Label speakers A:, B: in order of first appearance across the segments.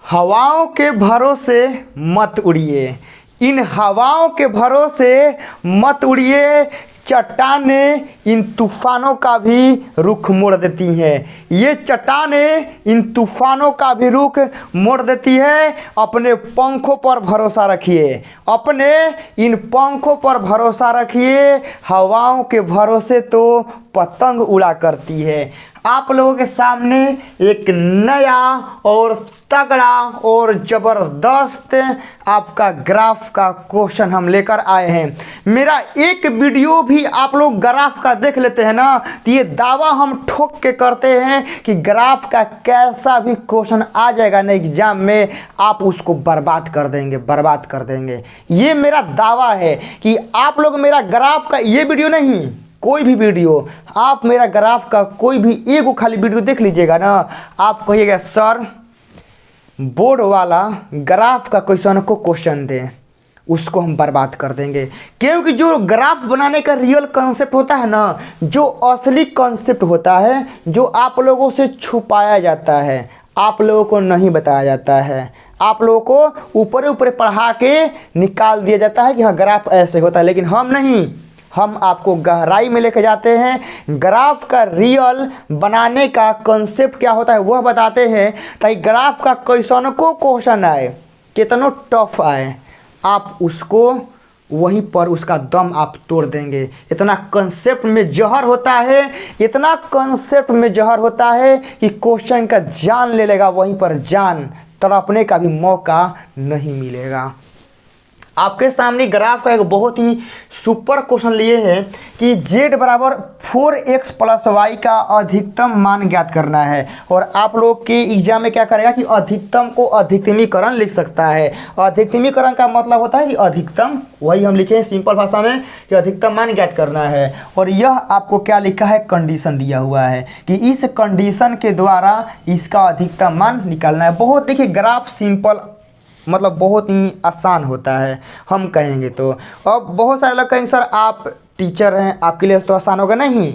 A: हवाओं के भरोसे मत उड़िए, इन हवाओं के भरोसे मत उड़िए, चट्टानें इन तूफानों का भी रुख मोड़ देती हैं। ये चट्टानें इन तूफानों का भी रुख मोड़ देती है। अपने पंखों पर भरोसा रखिए, अपने इन पंखों पर भरोसा रखिए। हवाओं के भरोसे तो पतंग उड़ा करती है। आप लोगों के सामने एक नया और तगड़ा और ज़बरदस्त आपका ग्राफ का क्वेश्चन हम लेकर आए हैं। मेरा एक वीडियो भी आप लोग ग्राफ का देख लेते हैं ना, तो ये दावा हम ठोक के करते हैं कि ग्राफ का कैसा भी क्वेश्चन आ जाएगा ना एग्जाम में, आप उसको बर्बाद कर देंगे, बर्बाद कर देंगे। ये मेरा दावा है कि आप लोग मेरा ग्राफ का ये वीडियो नहीं, कोई भी वीडियो, आप मेरा ग्राफ का कोई भी एक खाली वीडियो देख लीजिएगा ना, आप कहिएगा सर बोर्ड वाला ग्राफ का क्वेश्चन को क्वेश्चन दें, उसको हम बर्बाद कर देंगे। क्योंकि जो ग्राफ बनाने का रियल कॉन्सेप्ट होता है ना, जो असली कॉन्सेप्ट होता है, जो आप लोगों से छुपाया जाता है, आप लोगों को नहीं बताया जाता है, आप लोगों को ऊपर ऊपर पढ़ा के निकाल दिया जाता है कि हाँ ग्राफ ऐसे होता है। लेकिन हम नहीं, हम आपको गहराई में लेके जाते हैं। ग्राफ का रियल बनाने का कॉन्सेप्ट क्या होता है वह बताते हैं, ताकि ग्राफ का क्वेश्चन को क्वेश्चन आए, कितना टफ आए, आप उसको वहीं पर उसका दम आप तोड़ देंगे। इतना कंसेप्ट में जहर होता है, इतना कंसेप्ट में जहर होता है कि क्वेश्चन का जान ले लेगा, वहीं पर जान तड़पने का भी मौका नहीं मिलेगा। आपके सामने ग्राफ का एक बहुत ही सुपर क्वेश्चन लिए हैं कि z बराबर 4x प्लस वाई का अधिकतम मान ज्ञात करना है। और आप लोग के एग्जाम में क्या करेगा कि अधिकतम को अधिकतमीकरण लिख सकता है। अधिकतमीकरण का मतलब होता है कि अधिकतम, वही हम लिखे हैं सिंपल भाषा में कि अधिकतम मान ज्ञात करना है। और यह आपको क्या लिखा है, कंडीशन दिया हुआ है कि इस कंडीशन के द्वारा इसका अधिकतम मान निकालना है। बहुत देखिए ग्राफ सिंपल मतलब बहुत ही आसान होता है हम कहेंगे तो। अब बहुत सारे लोग कहेंगे सर आप टीचर हैं, आपके लिए तो आसान होगा। नहीं,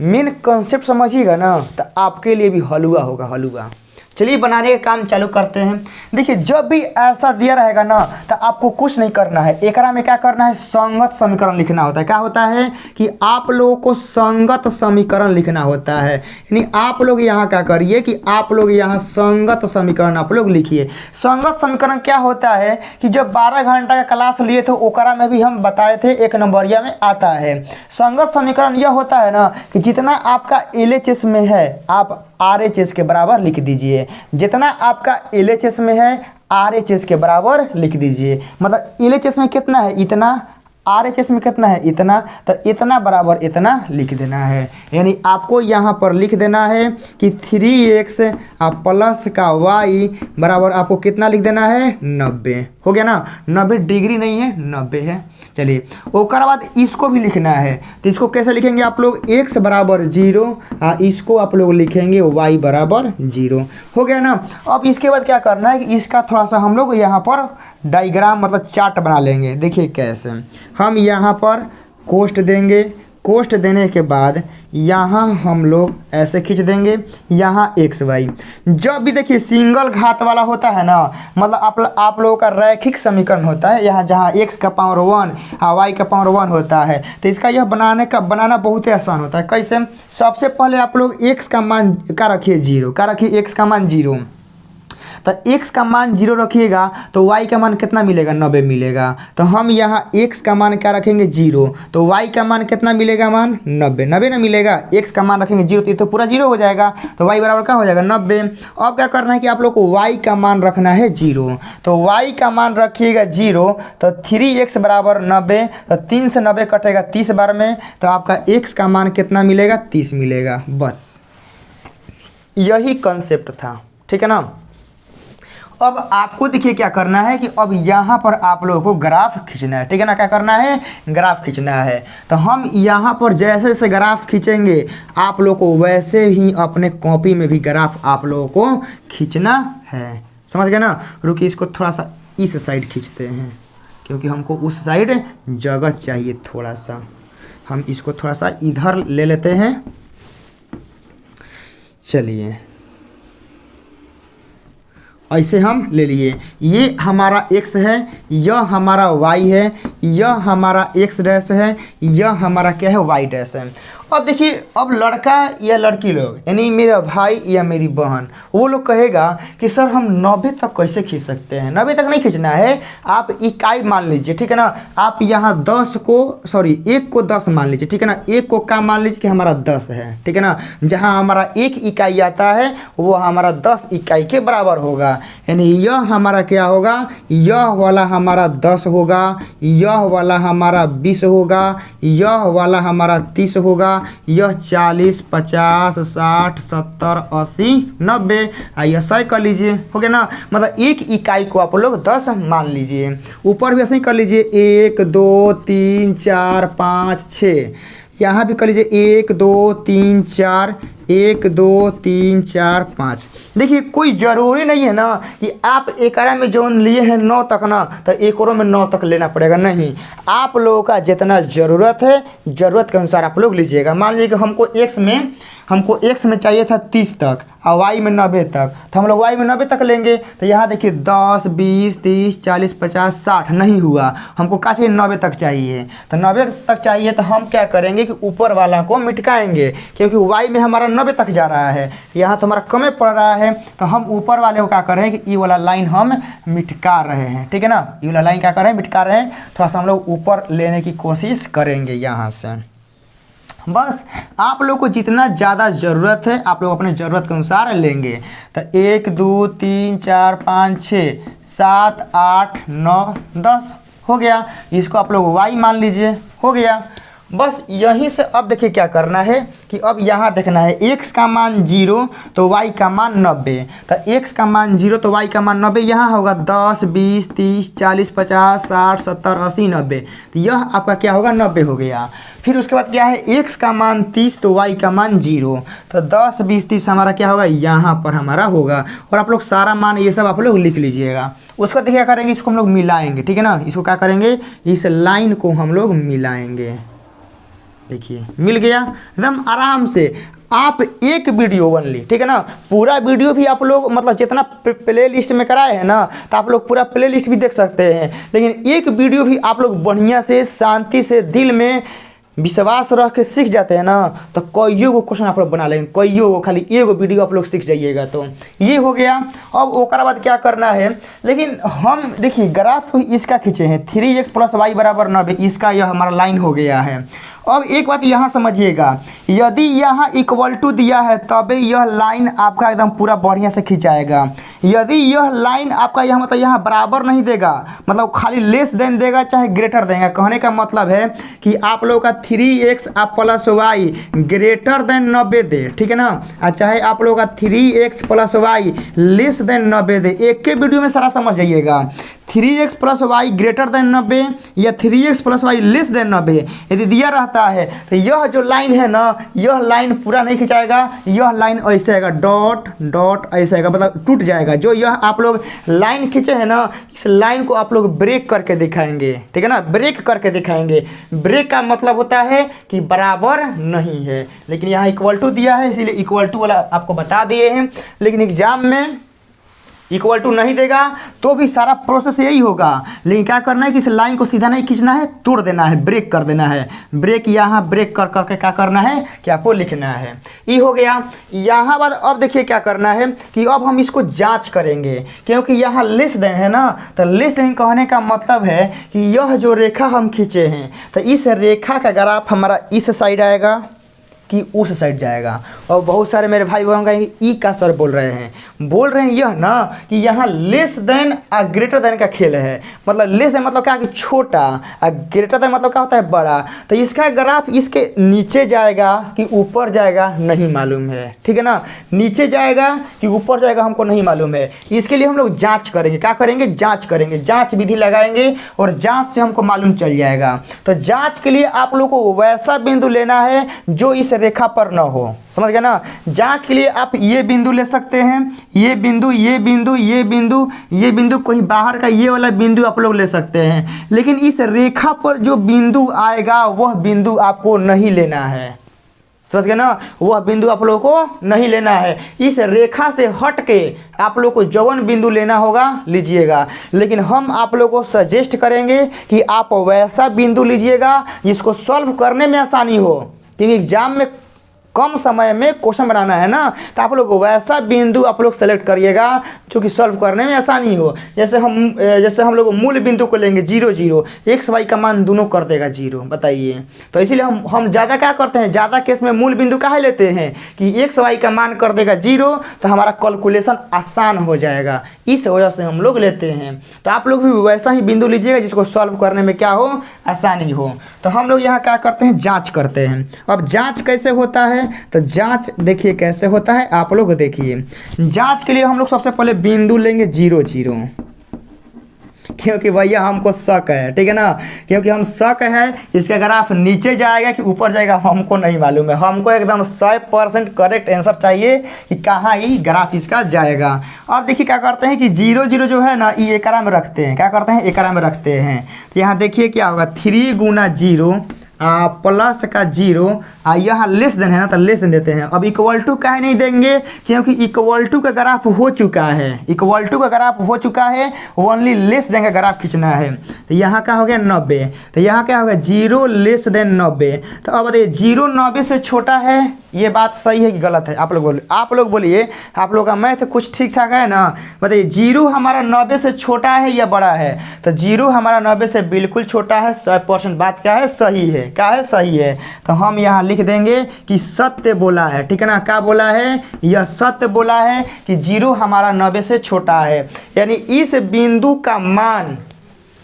A: मेन कॉन्सेप्ट समझिएगा ना तो आपके लिए भी हलवा होगा, हलवा। चलिए बनाने का काम चालू करते हैं। देखिए जब भी ऐसा दिया रहेगा ना तो आपको कुछ नहीं करना है, एकरा में क्या करना है, संगत समीकरण लिखना होता है। क्या होता है कि आप लोगों को संगत समीकरण लिखना होता है। यानी आप लोग यहाँ क्या करिए कि आप लोग यहाँ संगत समीकरण आप लोग लिखिए। संगत समीकरण क्या होता है कि जब 12 घंटा का क्लास लिए थे ओकरा में भी हम बताए थे, एक नंबरिया में आता है। संगत समीकरण यह होता है ना कि जितना आपका LHS में है आप RHS के बराबर लिख दीजिए, जितना आपका LHS में है RHS के बराबर लिख दीजिए। मतलब LHS में कितना है इतना, RHS में कितना है इतना, तो इतना बराबर इतना लिख देना है। यानी आपको यहाँ पर लिख देना है कि 3x प्लस का y बराबर आपको कितना लिख देना है, 90। हो गया ना, 90 डिग्री नहीं है 90 है। चलिए उसके बाद इसको भी लिखना है, तो इसको कैसे लिखेंगे आप लोग, x बराबर 0, इसको आप लोग लिखेंगे y बराबर 0। हो गया ना। अब इसके बाद क्या करना है कि इसका थोड़ा सा हम लोग यहाँ पर डायग्राम मतलब चार्ट बना लेंगे। देखिए कैसे हम यहाँ पर कोष्ठ देंगे, कोष्ठ देने के बाद यहाँ हम लोग ऐसे खींच देंगे, यहाँ x y। जब भी देखिए सिंगल घात वाला होता है ना, मतलब आप लोगों का रैखिक समीकरण होता है, यहाँ जहाँ x का पावर 1 और y का पावर 1 होता है, तो इसका यह बनाना बहुत ही आसान होता है। कैसे, सबसे पहले आप लोग x का मान का रखिए 0, का रखिए x का मान 0, तो x का मान 0 रखिएगा तो y का मान कितना मिलेगा, 90 मिलेगा। तो हम यहाँ x का मान क्या रखेंगे 0, तो y का मान कितना मिलेगा, मान 90, 90 ना मिलेगा। x का मान रखेंगे 0 तो ये तो पूरा 0 हो जाएगा, तो y बराबर क्या हो जाएगा 90। अब क्या करना है कि आप लोग को y का मान रखना है 0, तो y का मान रखिएगा 0, तो 3x बराबर 90, तो 3 से 90 कटेगा 30 बार में, तो आपका x का मान कितना मिलेगा, 30 मिलेगा। बस यही कंसेप्ट था, ठीक है ना। अब आपको देखिए क्या करना है कि अब यहाँ पर आप लोगों को ग्राफ खींचना है, ठीक है ना। क्या करना है, ग्राफ खींचना है। तो हम यहाँ पर जैसे जैसे ग्राफ खींचेंगे आप लोग को वैसे ही अपने कॉपी में भी ग्राफ आप लोगों को खींचना है, समझ गए ना। रुकिए इसको थोड़ा सा इस साइड खींचते हैं, क्योंकि हमको उस साइड जगह चाहिए थोड़ा सा। हम इसको थोड़ा सा इधर ले लेते हैं। चलिए ऐसे हम ले लिए, ये हमारा x है, यह हमारा y है, यह हमारा x डैश है, यह हमारा क्या है y डैश है। अब देखिए, अब लड़का या लड़की लोग यानी मेरा भाई या मेरी बहन, वो लोग कहेगा कि सर हम 90 तक कैसे खींच सकते हैं। 90 तक नहीं खींचना है, आप इकाई मान लीजिए, ठीक है ना। आप यहाँ 1 को 10 मान लीजिए, ठीक है ना। 1 को क्या मान लीजिए कि हमारा 10 है, ठीक है ना। जहाँ हमारा 1 इकाई आता है वो हमारा 10 इकाई के बराबर होगा। यानी यह हमारा क्या होगा, यह वाला हमारा 10 होगा, यह वाला हमारा 20 होगा, यह वाला हमारा 30 होगा, यह 40, 50, 60, 70, 80, 90, आइए 100 कर लीजिए, हो गया ना। मतलब एक इकाई को आप लोग 10 मान लीजिए। ऊपर भी ऐसे ही कर लीजिए, 1 2 3 4 5 6, यहाँ भी कर लीजिए 1 2 3 4, 1 2 3 4 5। देखिए, कोई ज़रूरी नहीं है ना कि आप एकरा में जो लिए हैं 9 तक ना, तो एक और में 9 तक लेना पड़ेगा, नहीं। आप लोगों का जितना ज़रूरत है, ज़रूरत के अनुसार आप लोग लीजिएगा। मान लीजिए कि हमको x में चाहिए था 30 तक और y में 90 तक, तो हम लोग y में 90 तक लेंगे। तो यहाँ देखिए 10 20 30 40 50 60 नहीं हुआ, हमको क्या चाहिए, 90 तक चाहिए। तो 90 तक चाहिए तो हम क्या करेंगे कि ऊपर वाला को मिटकाएंगे, क्योंकि y में हमारा 90 तक जा रहा है, यहाँ तो हमारा कमे पड़ रहा है। तो हम ऊपर वाले को क्या कर रहे हैं कि ये वाला लाइन हम मिटका रहे हैं, ठीक है ना। ये वाला लाइन क्या कर रहे हैं, मिटका रहे हैं। थोड़ा सा हम लोग ऊपर लेने की कोशिश करेंगे यहाँ से। बस आप लोग को जितना ज़्यादा ज़रूरत है आप लोग अपने ज़रूरत के अनुसार लेंगे। तो 1 2 3 4 5 6 7 8 9 10 हो गया। इसको आप लोग y मान लीजिए, हो गया। बस यहीं से अब देखिए क्या करना है कि अब यहाँ देखना है x का मान 0 तो y का मान 90। तो x का मान 0 तो y का मान 90, यहाँ होगा 10 20 30 40 50 60 70 80 90। तो यह आपका क्या होगा, 90 हो गया। फिर उसके बाद क्या है, x का मान 30 तो y का मान 0। तो 10 20 30 हमारा क्या होगा, यहाँ पर हमारा होगा। और आप लोग सारा मान ये सब आप लोग लिख लीजिएगा। उसका देखिए क्या करेंगे, इसको हम लोग मिलाएंगे, ठीक है ना। इसको क्या करेंगे, इस लाइन को हम लोग मिलाएंगे। देखिए मिल गया एकदम आराम से। आप एक वीडियो ओनली, ठीक है ना। पूरा वीडियो भी आप लोग मतलब जितना प्ले लिस्ट में कराए हैं ना, तो आप लोग पूरा प्ले लिस्ट भी देख सकते हैं। लेकिन एक वीडियो भी आप लोग बढ़िया से शांति से दिल में विश्वास रख के सीख जाते हैं ना, तो कईयों को क्वेश्चन आप लोग बना लेंगे, कईयों को, खाली एगो वीडियो आप लोग सीख जाइएगा। तो ये हो गया। अब ओकर बाद क्या करना है, लेकिन हम देखिए ग्राफ को इसका खींचे हैं 3x + y = 90, इसका यह हमारा लाइन हो गया है। अब एक बात यहाँ समझिएगा, यदि यहाँ इक्वल टू दिया है तब यह लाइन आपका एकदम पूरा बढ़िया से खिंचाएगा। यदि यह लाइन आपका यहाँ मतलब यहाँ बराबर नहीं देगा, मतलब खाली लेस देन देगा चाहे ग्रेटर देगा, कहने का मतलब है कि आप लोगों का 3x + y > 90 दे, ठीक है ना। चाहे आप लोगों का 3x + y < 90 दे। एक के वीडियो में सारा समझ जाइएगा। 3x + y > 90 या 3x + y < 90 यदि दिया रहता है तो यह जो लाइन है ना, यह लाइन पूरा नहीं खिंचाएगा, यह लाइन ऐसे आएगा, डॉट डॉट ऐसे आएगा, मतलब टूट जाएगा। जो यह आप लोग लाइन खींचे हैं ना, इस लाइन को आप लोग ब्रेक करके दिखाएंगे, ठीक है ना। ब्रेक करके दिखाएंगे। ब्रेक का मतलब होता है कि बराबर नहीं है, लेकिन यहाँ इक्वल टू दिया है इसीलिए इक्वल टू वाला आपको बता दिए हैं। लेकिन एग्जाम में इक्वल टू नहीं देगा तो भी सारा प्रोसेस यही होगा। लेकिन क्या करना है कि इस लाइन को सीधा नहीं खींचना है, तोड़ देना है, ब्रेक कर देना है। ब्रेक यहाँ ब्रेक कर करके क्या करना है कि आपको लिखना है। ये हो गया। यहाँ बाद अब देखिए क्या करना है कि अब हम इसको जांच करेंगे, क्योंकि यहाँ लेस देन है ना। तो लेस देन कहने का मतलब है कि यह जो रेखा हम खींचे हैं, तो इस रेखा का ग्राफ हमारा इस साइड आएगा कि उस साइड जाएगा। और बहुत सारे मेरे भाई बहन कहेंगे ई का सर बोल रहे हैं यह ना कि यहाँ लेस देन और ग्रेटर देन का खेल है। मतलब लेस देन मतलब क्या कि छोटा, और ग्रेटर देन मतलब क्या होता है बड़ा। तो इसका ग्राफ इसके नीचे जाएगा कि ऊपर जाएगा नहीं मालूम है, ठीक है ना। नीचे जाएगा कि ऊपर जाएगा हमको नहीं मालूम है। इसके लिए हम लोग जाँच करेंगे। क्या करेंगे, जाँच करेंगे, जाँच विधि लगाएंगे और जाँच से हमको मालूम चल जाएगा। तो जाँच के लिए आप लोग को वैसा बिंदु लेना है जो इस रेखा पर न हो, समझ गए ना। जांच के लिए आप ये बिंदु ले सकते हैं, ये बिंदु, ये बिंदु, ये बिंदु, ये बिंदु, कहीं बाहर का ये वाला बिंदु आप लोग ले सकते हैं। लेकिन इस रेखा पर जो बिंदु आएगा वह बिंदु आपको नहीं लेना है, समझ गए ना, वह बिंदु आप लोगों को नहीं लेना है। इस रेखा से हट के आप लोग को जौन बिंदु लेना होगा लीजिएगा, लेकिन हम आप लोगों को सजेस्ट करेंगे कि आप वैसा बिंदु लीजिएगा जिसको सॉल्व करने में आसानी हो, क्योंकि एग्जाम में कम समय में क्वेश्चन बनाना है ना, तो आप लोग वैसा बिंदु आप लोग सेलेक्ट करिएगा जो कि सॉल्व करने में आसानी हो। जैसे हम लोग मूल बिंदु को लेंगे 0 0, एक्स वाई का मान दोनों कर देगा 0, बताइए। तो इसीलिए हम ज़्यादा क्या करते हैं, ज़्यादा केस में मूल बिंदु काहे लेते हैं कि एक्स वाई का मान कर देगा 0, तो हमारा कैलकुलेशन आसान हो जाएगा, इस वजह से हम लोग लेते हैं। तो आप लोग भी वैसा ही बिंदु लीजिएगा जिसको सॉल्व करने में क्या हो, आसानी हो। तो हम लोग यहाँ क्या करते हैं, जाँच करते हैं। अब जाँच कैसे होता है, तो जांच देखिए कैसे होता है, आप लोग देखिए। जांच के लिए हम लोग सबसे पहले बिंदु लेंगे 0 0, क्योंकि भैया हमको शक है, ठीक है ना, क्योंकि हम शक है इसका ग्राफ नीचे जाएगा कि ऊपर जाएगा हमको नहीं मालूम है। हमको एकदम 100% करेक्ट आंसर चाहिए कि कहाँ ही ग्राफ इसका जाएगा। अब देखिए क्या करते हैं कि 0 0 जो है ना, ये एकरा में रखते हैं, क्या करते हैं, एकरा में रखते हैं। तो यहाँ देखिए क्या होगा, 3 गुना 0 प्लस का 0, यहाँ लेस देन है ना, तो लेस देन देते हैं। अब इक्वल टू काहे नहीं देंगे, क्योंकि इक्वल टू का ग्राफ हो चुका है, इक्वल टू का ग्राफ हो चुका है, ओनली लेस देन का ग्राफ खींचना है। तो यहाँ क्या हो गया 90, तो यहाँ क्या होगा 0 लेस देन 90। तो अब बताइए 0 90 से छोटा है, ये बात सही है कि गलत है, आप लोग बोलिए, आप लोग का मैथ कुछ ठीक ठाक है ना। बताइए 0 हमारा 90 से छोटा है या बड़ा है, तो 0 हमारा 90 से बिल्कुल छोटा है, 100% बात क्या है, सही है, क्या है, सही है। तो हम यहाँ लिख देंगे कि सत्य बोला है, ठीक है ना, क्या बोला है, यह सत्य बोला है कि 0 हमारा 90 से छोटा है। यानी इस बिंदु का मान,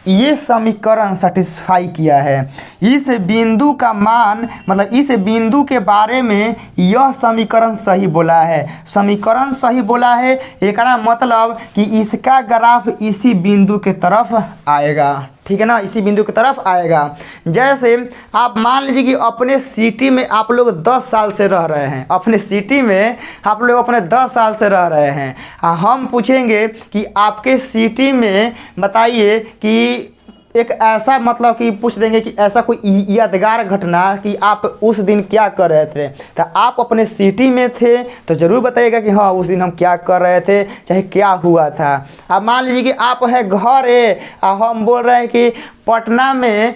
A: ये समीकरण सेटिस्फाई किया है। इस बिंदु का मान मतलब इस बिंदु के बारे में यह समीकरण सही बोला है, समीकरण सही बोला है। एकरा मतलब कि इसका ग्राफ इसी बिंदु के तरफ आएगा, ठीक है ना, इसी बिंदु की तरफ आएगा। जैसे आप मान लीजिए कि अपने सिटी में आप लोग 10 साल से रह रहे हैं, अपने सिटी में आप लोग अपने 10 साल से रह रहे हैं। हम पूछेंगे कि आपके सिटी में बताइए कि एक ऐसा मतलब कि पूछ देंगे कि ऐसा कोई यादगार घटना कि आप उस दिन क्या कर रहे थे। तो आप अपने सिटी में थे तो ज़रूर बताइएगा कि हाँ उस दिन हम क्या कर रहे थे, चाहे क्या हुआ था। अब मान लीजिए कि आप है घर है, हम बोल रहे हैं कि पटना में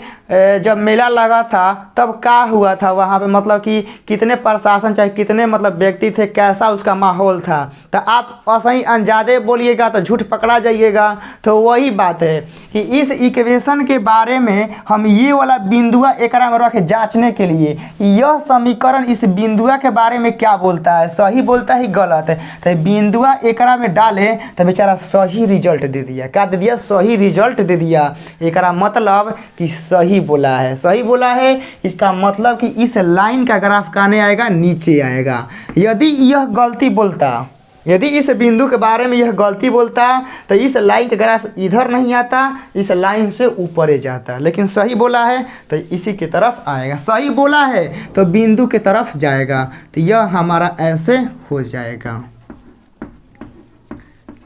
A: जब मेला लगा था तब क्या हुआ था वहाँ पे, मतलब कि कितने प्रशासन चाहे कितने मतलब व्यक्ति थे, कैसा उसका माहौल था। तो आप असही अनजादे बोलिएगा तो झूठ पकड़ा जाइएगा। तो वही बात है कि इस इक्वेशन के बारे में हम ये वाला बिंदुआ एकरा में रखे जांचने के लिए यह समीकरण इस बिंदुआ के बारे में क्या बोलता है, सही बोलता है गलत है। तो बिंदुआ एकरा में डाले तो बेचारा सही रिजल्ट दे दिया, क्या दे दिया, सही रिजल्ट दे दिया। एकरा मतलब कि सही बोला है, सही बोला है। इसका मतलब कि इस लाइन का ग्राफ कहाँ आएगा, नीचे आएगा। यदि यह गलती बोलता, यदि इस बिंदु के बारे में यह गलती बोलता तो इस लाइन का ग्राफ इधर नहीं आता, इस लाइन से ऊपर ही जाता। लेकिन सही बोला है तो इसी की तरफ आएगा, सही बोला है तो बिंदु की तरफ जाएगा। तो यह हमारा ऐसे हो जाएगा,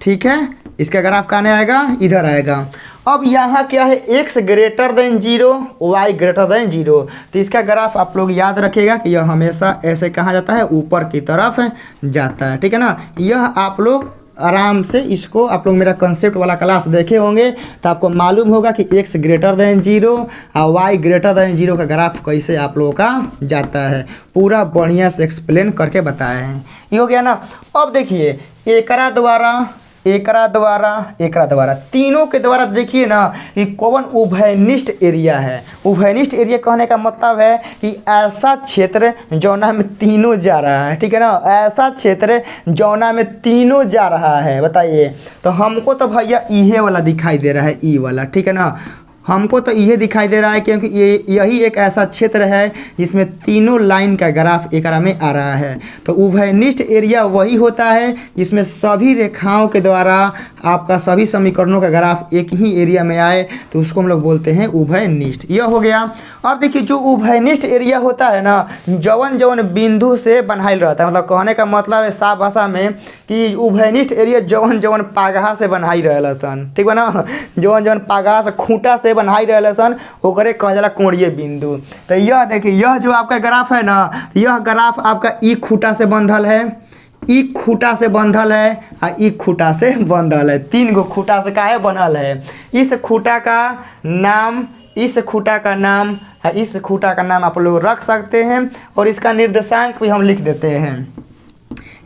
A: ठीक है। इसका ग्राफ कहाँ आएगा, इधर आएगा। अब यहाँ क्या है, x greater than 0, y greater than 0। तो इसका ग्राफ आप लोग याद रखिएगा कि यह हमेशा ऐसे कहाँ जाता है, ऊपर की तरफ जाता है, ठीक है ना। यह आप लोग आराम से इसको, आप लोग मेरा कंसेप्ट वाला क्लास देखे होंगे तो आपको मालूम होगा कि x ग्रेटर देन 0 और y ग्रेटर देन 0 का ग्राफ कैसे आप लोगों का जाता है, पूरा बढ़िया से एक्सप्लेन करके बताए हैं। ये हो गया ना। अब देखिए एकरा द्वारा तीनों के द्वारा देखिए ना कि कौन उभयनिष्ठ एरिया है। उभयनिष्ठ एरिया कहने का मतलब है कि ऐसा क्षेत्र जौना में तीनों जा रहा है, ठीक है ना, ऐसा क्षेत्र जौना में तीनों जा रहा है। बताइए, तो हमको तो भैया ये वाला दिखाई दे रहा है, ई वाला, ठीक है ना, हमको तो ये दिखाई दे रहा है क्योंकि यही एक ऐसा क्षेत्र है जिसमें तीनों लाइन का ग्राफ एकरा में आ रहा है। तो उभयनिष्ठ एरिया वही होता है जिसमें सभी रेखाओं के द्वारा आपका सभी समीकरणों का ग्राफ एक ही एरिया में आए तो उसको हम लोग बोलते हैं उभयनिष्ठ। यह हो गया। अब देखिए जो उभयनिष्ठ एरिया होता है ना, जवन जवन बिंदु से बनाइल रहता है, मतलब कहने का मतलब है साफ भाषा में कि उभयनिष्ठ एरिया जवन जवन पागहा से बनाई रहल सन, ठीक बा ना, जवन जवन पागहा से खूंटा से बनाई रहल सन ओकरे कहल जाला कोणीय बिंदु। तो यह देखिए यह जो आपका ग्राफ है ना, यह ग्राफ आपका ई खूंटा से बंधल है, ई खूंटा से बंधल है और ई खूंटा से बंधल है, 3 गो खूंटा से काहे बनल है। इस खूंटा का नाम, इस खूंटा का नाम, इस खूंटा का नाम आप लोग रख सकते हैं और इसका निर्देशांक भी हम लिख देते हैं।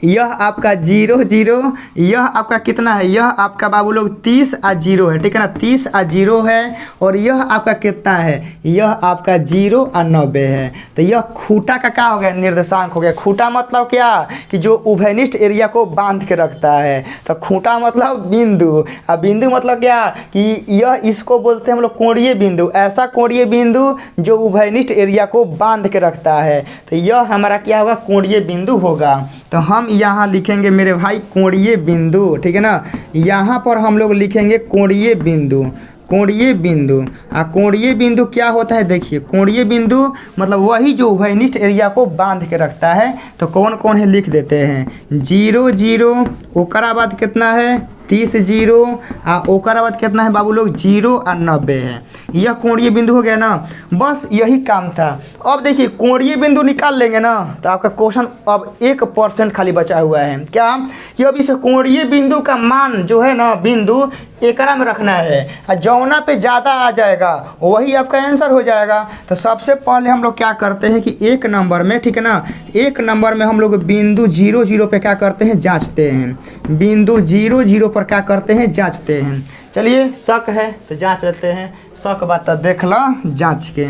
A: यह आपका 0 0, यह आपका कितना है, यह आपका बाबू लोग 30 और 0 है, ठीक है ना, 30 और 0 है। और यह आपका कितना है, यह आपका 0 और 90 है। तो यह खूंटा का क्या हो गया, निर्देशांक हो गया। खूंटा मतलब क्या कि जो उभयनिष्ठ एरिया को बांध के रखता है। तो खूंटा मतलब बिंदु, और बिंदु मतलब क्या कि यह इसको बोलते हैं हम लोग कोणीय बिंदु, ऐसा कोणीय बिंदु जो उभयनिष्ठ एरिया को बांध के रखता है। तो यह हमारा क्या होगा, कोणीय बिंदु होगा। तो हम यहाँ लिखेंगे मेरे भाई कोणीय बिंदु, ठीक है ना, यहाँ पर हम लोग लिखेंगे कोणीय बिंदु, कोणीय बिंदु। कोणीय बिंदु क्या होता है, देखिए कोणीय बिंदु मतलब वही जो उभयनिष्ठ एरिया को बांध के रखता है। तो कौन कौन है लिख देते हैं, 0 0, ओकरा बाद कितना है 30 0, ओकरा बाद कितना है बाबू लोग 0 और 90 है। यह कोणीय बिंदु हो गया ना, बस यही काम था। अब देखिए कोणीय बिंदु निकाल लेंगे ना तो आपका क्वेश्चन अब 1% खाली बचा हुआ है। क्या कि अब इस कोणीय बिंदु का मान जो है ना, बिंदु एकरा में रखना है और जौना पे ज़्यादा आ जाएगा वही आपका आंसर हो जाएगा। तो सबसे पहले हम लोग क्या करते हैं कि 1 नंबर में, ठीक है ना, 1 नंबर में हम लोग बिंदु 0 0 पे क्या करते हैं, जांचते हैं। बिंदु 0 0 पर क्या करते हैं, जांचते हैं। चलिए शक है तो जांच लेते हैं, शक बात तो देख लो जांच के।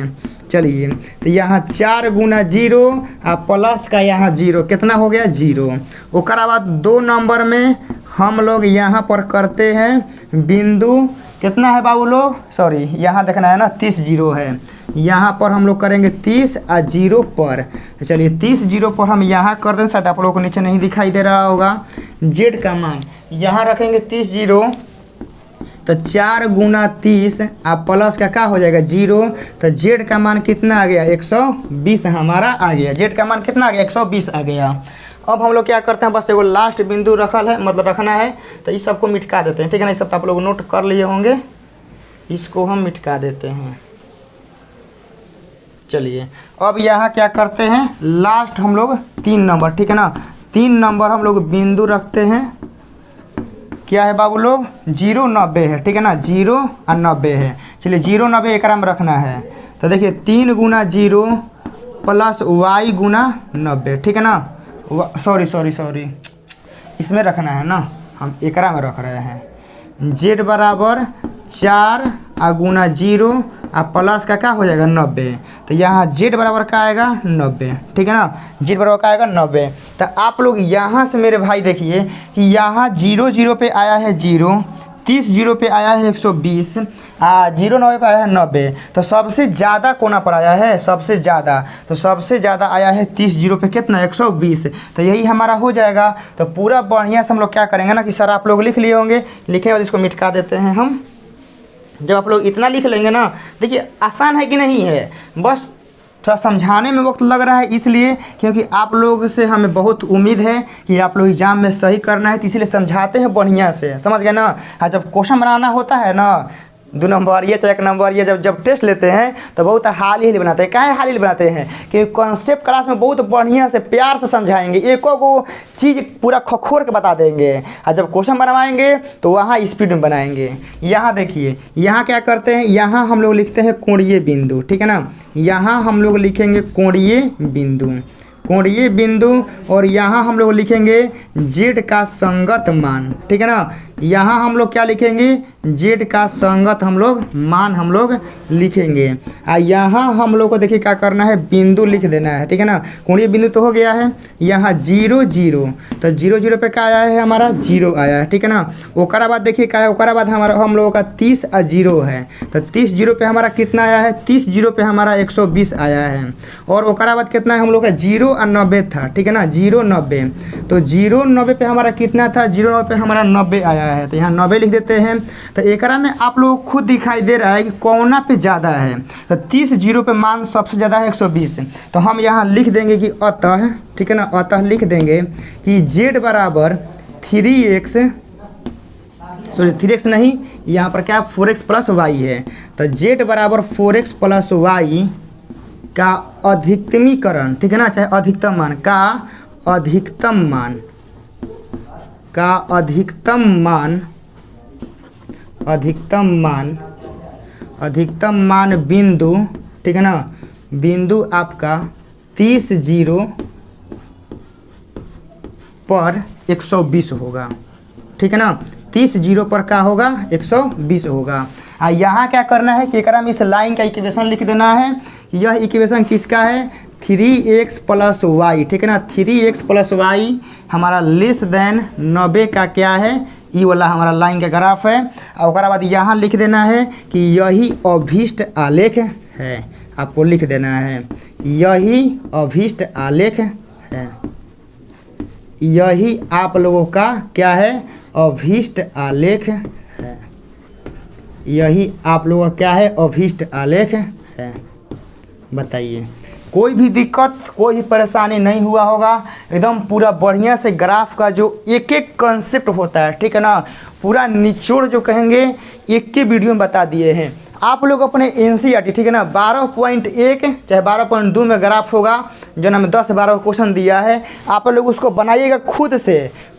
A: चलिए तो यहाँ 4 गुना 0 और प्लस का यहाँ 0 कितना हो गया 0। ओकरा बाद 2 नंबर में हम लोग यहाँ पर करते हैं बिंदु कितना है बाबू लोग, सॉरी यहाँ देखना है ना 30 0 है, यहाँ पर हम लोग करेंगे 30 और 0 पर। तो चलिए 30 0 पर हम यहाँ कर दें, शायद आप लोगों को नीचे नहीं दिखाई दे रहा होगा। जेड का मान यहाँ रखेंगे 30 0, तो 4 गुना 30 और प्लस का क्या हो जाएगा 0। तो जेड का मान कितना आ गया 120 हमारा आ गया, जेड का मान कितना आ गया 120 आ गया। अब हम लोग क्या करते हैं, बस एगो लास्ट बिंदु रखल है, मतलब रखना है, तो इस सबको मिटका देते हैं, ठीक है ना। इस सब तो आप लोग नोट कर लिए होंगे, इसको हम मिटका देते हैं। चलिए अब यहाँ क्या करते हैं, लास्ट हम लोग 3 नंबर, ठीक है ना, 3 नंबर हम लोग बिंदु रखते हैं। क्या है बाबू लोग 0 90 है, ठीक है ना, 0 और 90 है। चलिए 0 90 एक में रखना है। तो देखिए 3 गुना 0 प्लस y गुना 90, ठीक है ना, सॉरी इसमें रखना है ना, हम एकरा में रख रहे हैं। जेड बराबर 4 गुना 0 और प्लस का क्या हो जाएगा 90। तो यहाँ जेड बराबर का आएगा 90, ठीक है ना, जेड बराबर का आएगा 90। तो आप लोग यहाँ से मेरे भाई देखिए कि यहाँ 0 0 पे आया है 0, 30 0 पे आया है 120, 0 90 पे आया है 90। तो सबसे ज़्यादा कोना पर आया है, सबसे ज़्यादा, तो सबसे ज़्यादा आया है 30 0 पे कितना 120। तो यही हमारा हो जाएगा। तो पूरा बढ़िया से हम लोग क्या करेंगे ना कि सर आप लोग लिख लिए होंगे, लिखने के बाद इसको मिटका देते हैं हम। जब आप लोग इतना लिख लेंगे ना, देखिए आसान है कि नहीं है, बस थोड़ा समझाने में वक्त लग रहा है इसलिए क्योंकि आप लोग से हमें बहुत उम्मीद है कि आप लोग एग्जाम में सही करना है, तो इसीलिए समझाते हैं बढ़िया से, समझ गए ना। जब क्वेश्चन बनाना होता है ना 2 नंबर या चाहे 1 नंबर या जब टेस्ट लेते हैं तो बहुत हाल ही बनाते हैं। काहे हाल ही बनाते हैं कि कॉन्सेप्ट क्लास में बहुत बढ़िया से प्यार से समझाएंगे, एको को चीज़ पूरा खखोर के बता देंगे, और जब क्वेश्चन बनवाएंगे तो वहाँ स्पीड में बनाएंगे। यहाँ देखिए यहाँ क्या करते हैं, यहाँ हम लोग लिखते हैं कोणीय बिंदु, ठीक है ना, यहाँ हम लोग लिखेंगे कोणीय बिंदु, कोणीय बिंदु, और यहाँ हम लोग लिखेंगे जेड का संगत मान, ठीक है ना। यहाँ हम लोग क्या लिखेंगे, जेड का संगत हम लोग मान हम लोग लिखेंगे। यहाँ हम लोग को देखिए क्या करना है, बिंदु लिख देना है, ठीक है ना। कोणीय बिंदु तो हो गया है। यहाँ 0 0, तो 0 0 पे क्या आया है हमारा 0 आया है, ठीक है ना। ओकरा बाद देखिए क्या है, ओकरा बाद हमारा हम लोगों का 30 और 0 है। तो 30 0 पे हमारा कितना आया है, 30 0 पे हमारा 120 आया है। और ओकरा बाद कितना है हम लोग का 0 और 90 था, ठीक है ना, 0 90। तो 0 90 पे हमारा कितना था, 0 90 पे हमारा 90 आया रहा है, तो यहाँ 90 लिख देते हैं। तो एकरा में आप लोगों को खुद दिखाई दे रहा है कि कौना पे ज़्यादा है, तो 30 जीरो पे मान सबसे ज़्यादा है 120। तो हम यहाँ लिख देंगे कि अतः, ठीक है ना, अतः लिख देंगे कि z बराबर 3x, सॉरी 3x नहीं, यहाँ पर क्या 4x प्लस वाई है। तो z बराबर 4x प्लस वाई का अधिकतमीकरण, ठीक है ना, चाहे अधिकतम मान का अधिकतम मान का अधिकतम मान बिंदु, ठीक है ना, बिंदु आपका 30 जीरो पर 120 होगा, ठीक है ना, 30 जीरो पर क्या होगा 120 होगा। यहाँ क्या करना है कि एकरा में इस लाइन का इक्वेशन लिख देना है। यह इक्वेशन किसका है 3x प्लस वाई, ठीक है ना, 3x प्लस वाई हमारा लेस देन 90 का क्या है, ई वाला हमारा लाइन का ग्राफ है। और उसके बाद यहाँ लिख देना है कि यही अभीष्ट आलेख है, आपको लिख देना है यही अभीष्ट आलेख है, यही आप लोगों का क्या है अभीष्ट आलेख है, यही आप लोगों का क्या है अभीष्ट आलेख है। बताइए कोई भी दिक्कत कोई भी परेशानी नहीं हुआ होगा, एकदम पूरा बढ़िया से ग्राफ का जो एक एक कंसेप्ट होता है, ठीक है ना, पूरा निचोड़ जो कहेंगे एक के वीडियो में बता दिए हैं। आप लोग अपने एनसीईआरटी, ठीक है ना, 12.1 चाहे 12.2 में ग्राफ होगा, जो ना मैं 10-12 क्वेश्चन दिया है, आप लोग उसको बनाइएगा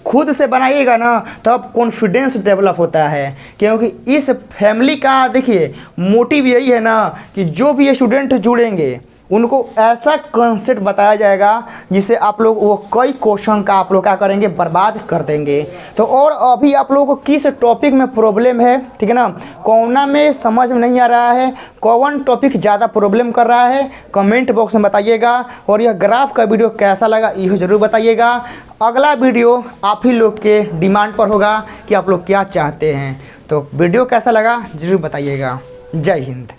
A: खुद से बनाइएगा ना, तब कॉन्फिडेंस डेवलप होता है। क्योंकि इस फैमिली का देखिए मोटिव यही है ना कि जो भी स्टूडेंट जुड़ेंगे उनको ऐसा कंसेप्ट बताया जाएगा जिससे आप लोग वो कई क्वेश्चन का आप लोग क्या करेंगे बर्बाद कर देंगे। तो और अभी आप लोगों को किस टॉपिक में प्रॉब्लम है, ठीक है ना, कौना में समझ में नहीं आ रहा है, कौन टॉपिक ज़्यादा प्रॉब्लम कर रहा है, कमेंट बॉक्स में बताइएगा। और यह ग्राफ का वीडियो कैसा लगा यह ज़रूर बताइएगा। अगला वीडियो आप ही लोग के डिमांड पर होगा कि आप लोग क्या चाहते हैं। तो वीडियो कैसा लगा ज़रूर बताइएगा। जय हिंद।